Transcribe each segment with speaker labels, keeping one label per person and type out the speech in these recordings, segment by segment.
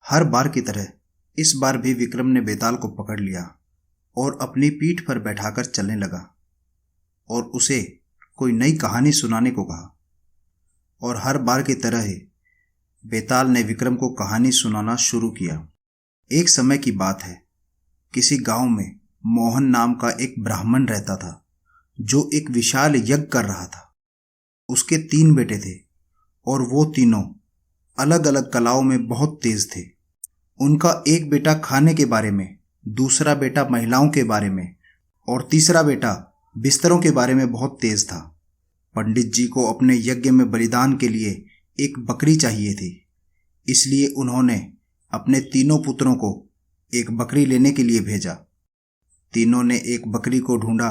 Speaker 1: हर बार की तरह इस बार भी विक्रम ने बेताल को पकड़ लिया और अपनी पीठ पर बैठाकर चलने लगा और उसे कोई नई कहानी सुनाने को कहा। और हर बार की तरह ही बेताल ने विक्रम को कहानी सुनाना शुरू किया। एक समय की बात है, किसी गांव में मोहन नाम का एक ब्राह्मण रहता था जो एक विशाल यज्ञ कर रहा था। उसके 3 बेटे थे और वो तीनों अलग अलग कलाओं में बहुत तेज थे। उनका एक बेटा खाने के बारे में, दूसरा बेटा महिलाओं के बारे में और तीसरा बेटा बिस्तरों के बारे में बहुत तेज था। पंडित जी को अपने यज्ञ में बलिदान के लिए एक बकरी चाहिए थी, इसलिए उन्होंने अपने तीनों पुत्रों को एक बकरी लेने के लिए भेजा। तीनों ने एक बकरी को ढूंढा,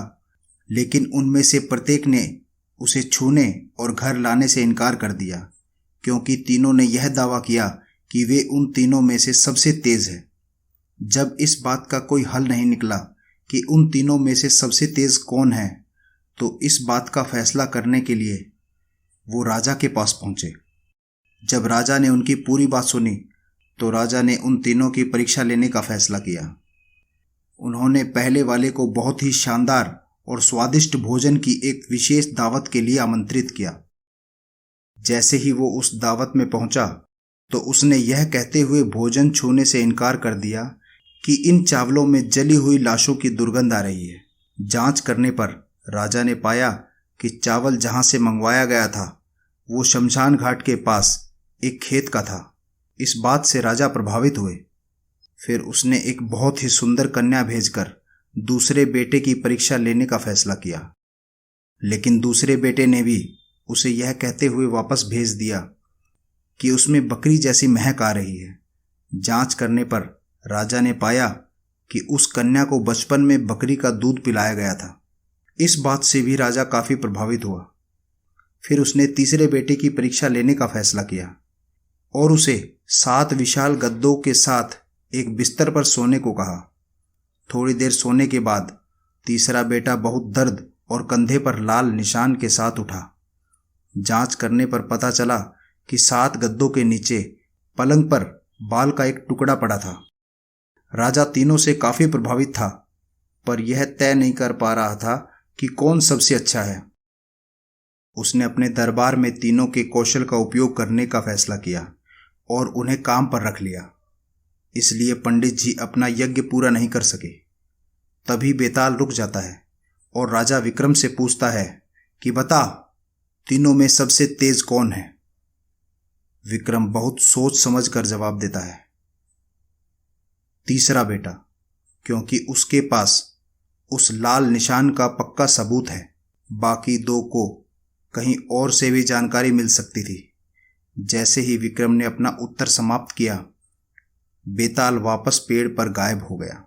Speaker 1: लेकिन उनमें से प्रत्येक ने उसे छूने और घर लाने से इनकार कर दिया, क्योंकि तीनों ने यह दावा किया कि वे उन तीनों में से सबसे तेज है। जब इस बात का कोई हल नहीं निकला कि उन तीनों में से सबसे तेज कौन है, तो इस बात का फैसला करने के लिए वो राजा के पास पहुंचे। जब राजा ने उनकी पूरी बात सुनी तो राजा ने उन तीनों की परीक्षा लेने का फैसला किया। उन्होंने पहले वाले को बहुत ही शानदार और स्वादिष्ट भोजन की एक विशेष दावत के लिए आमंत्रित किया। जैसे ही वो उस दावत में पहुंचा तो उसने यह कहते हुए भोजन छूने से इनकार कर दिया कि इन चावलों में जली हुई लाशों की दुर्गंध आ रही है। जांच करने पर राजा ने पाया कि चावल जहां से मंगवाया गया था वो शमशान घाट के पास एक खेत का था। इस बात से राजा प्रभावित हुए। फिर उसने एक बहुत ही सुंदर कन्या भेजकर दूसरे बेटे की परीक्षा लेने का फैसला किया, लेकिन दूसरे बेटे ने भी उसे यह कहते हुए वापस भेज दिया कि उसमें बकरी जैसी महक आ रही है। जांच करने पर राजा ने पाया कि उस कन्या को बचपन में बकरी का दूध पिलाया गया था। इस बात से भी राजा काफी प्रभावित हुआ। फिर उसने तीसरे बेटे की परीक्षा लेने का फैसला किया और उसे 7 विशाल गद्दों के साथ एक बिस्तर पर सोने को कहा। थोड़ी देर सोने के बाद तीसरा बेटा बहुत दर्द और कंधे पर लाल निशान के साथ उठा। जांच करने पर पता चला कि 7 गद्दों के नीचे पलंग पर बाल का एक टुकड़ा पड़ा था। राजा तीनों से काफी प्रभावित था, पर यह तय नहीं कर पा रहा था कि कौन सबसे अच्छा है। उसने अपने दरबार में तीनों के कौशल का उपयोग करने का फैसला किया और उन्हें काम पर रख लिया। इसलिए पंडित जी अपना यज्ञ पूरा नहीं कर सके। तभी बेताल रुक जाता है और राजा विक्रम से पूछता है कि बता, तीनों में सबसे तेज कौन है? विक्रम बहुत सोच समझ कर जवाब देता है, तीसरा बेटा, क्योंकि उसके पास उस लाल निशान का पक्का सबूत है। बाकी 2 को कहीं और से भी जानकारी मिल सकती थी। जैसे ही विक्रम ने अपना उत्तर समाप्त किया, बेताल वापस पेड़ पर गायब हो गया।